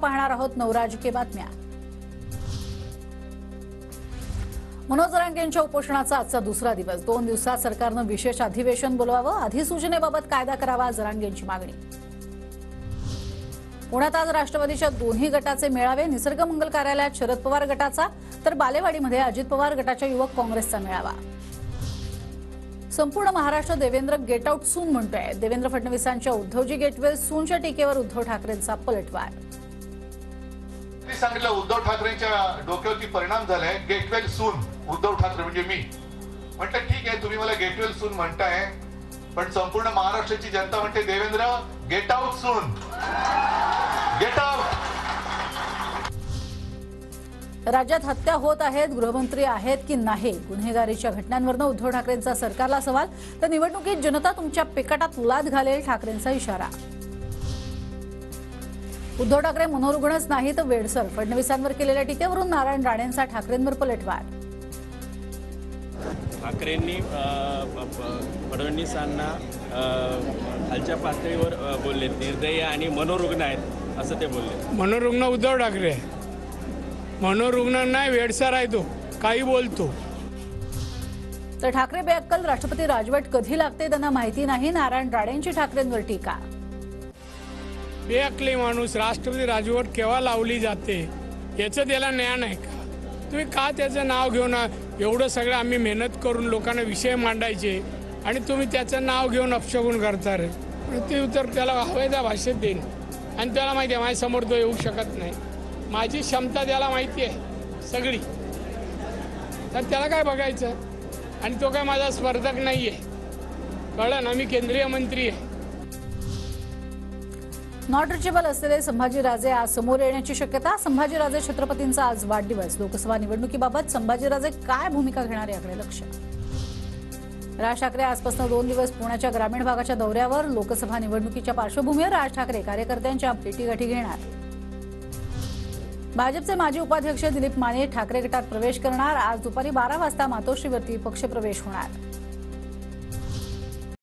पाहणार आहोत 9 राजकीय बातम्या। मनोज जरांगेंच्या उपोषणाचा आजचा दुसरा दिवस। 2 दिवसात सरकारनं विशेष अधिवेशन बोलवावं, अधिसूचनेबाबत कायदा करावा, जरांगेंची मागणी। पुण्यात आज राष्ट्रवादीच्या दोन्ही गटाचे मेळावे। निसर्ग मंगल कार्यालयात शरद पवार गटाचा तर बालेवाडीमध्ये अजित पवार गटाच्या युवक काँग्रेसचा मेळावा। संपूर्ण Maharashtra Devendra get out soon म्हणतोय। देवेंद्र फडणवीसांच्या उद्धवजी गेटवेल सूनच्या टीकेवर उद्धव ठाकरेंचा पलटवार। सांगितलं उद्धव ठाकरेंच्या डोक्यावरती परिणाम झालाय। गेटवेल सून उद्धव ठाकरे म्हणजे मी म्हटलं ठीक आहे, तुम्ही मला गेटवेल सून म्हणताय, पण संपूर्ण महाराष्ट्राची जनता म्हणते Devendra get out soon, get out. राज्यात हत्या होत आहेत, गृहमंत्री आहेत की नाही? गुन्हेगारीच्या घटनांवरून उद्धव ठाकरेंचा सरकारला सवाल। तर निवडणुकीत जनता तुमच्या पेकाटात लाद घालेल, ठाकरेंचा इशारा। उद्धव ठाकरे मनोरुग्णच नाही तर वेडसर। फडणवीसांवर केलेल्या टीकेवरून नारायण राणेंचा ठाकरेंवर पलटवार। ठाकरेंनी फडणवीसांना खालच्या पातळीवर बोलले, निर्दयी आणि मनोरुग्ण आहेत असं ते बोलले। मनोरुग्ण उद्धव ठाकरे, मनोरुग्ण नाही, वेडसर आहे तो, काही बोलतो। तर ठाकरे बेअक्कल, राष्ट्रपती राजवट कधी लागते त्यांना माहिती नाही। नारायण राणेंची ठाकरेंवर टीका। बेअक्कली माणूस, राष्ट्रपती राजवट केव्हा लावली जाते याचं त्याला ज्ञान आहे का? तुम्ही का त्याचं नाव घेऊन एवढं सगळं आम्ही मेहनत करून लोकांना विषय मांडायचे आणि तुम्ही त्याचं नाव घेऊन अपशगुन करता रे? ते उत्तर त्याला हवं त्या भाषेत देईन आणि त्याला माहिती आहे माझ्यासमोर तो येऊ शकत नाही। माझी क्षमता त्याला माहिती आहे सगळी, तर त्याला काय बघायचं? आणि तो काय माझा स्पर्धक नाही आहे, कळलं ना? मी केंद्रीय मंत्री आहे। नॉट रिचेबल असलेले संभाजीराजे आज समोर येण्याची शक्यता। संभाजीराजे छत्रपतींचा आज वाढदिवस। लोकसभा निवडणुकीबाबत संभाजीराजे काय भूमिका घेणार याकडे लक्ष। राज ठाकरे आजपासून 2 दिवस पुण्याच्या ग्रामीण भागाच्या दौऱ्यावर। लोकसभा निवडणुकीच्या पार्श्वभूमीवर राज ठाकरे कार्यकर्त्यांच्या भेटीगाठी घेणार। भाजपचे माजी उपाध्यक्ष दिलीप माने ठाकरे गटात प्रवेश करणार। आज दुपारी 12 वाजता मातोश्रीवरती पक्षप्रवेश होणार।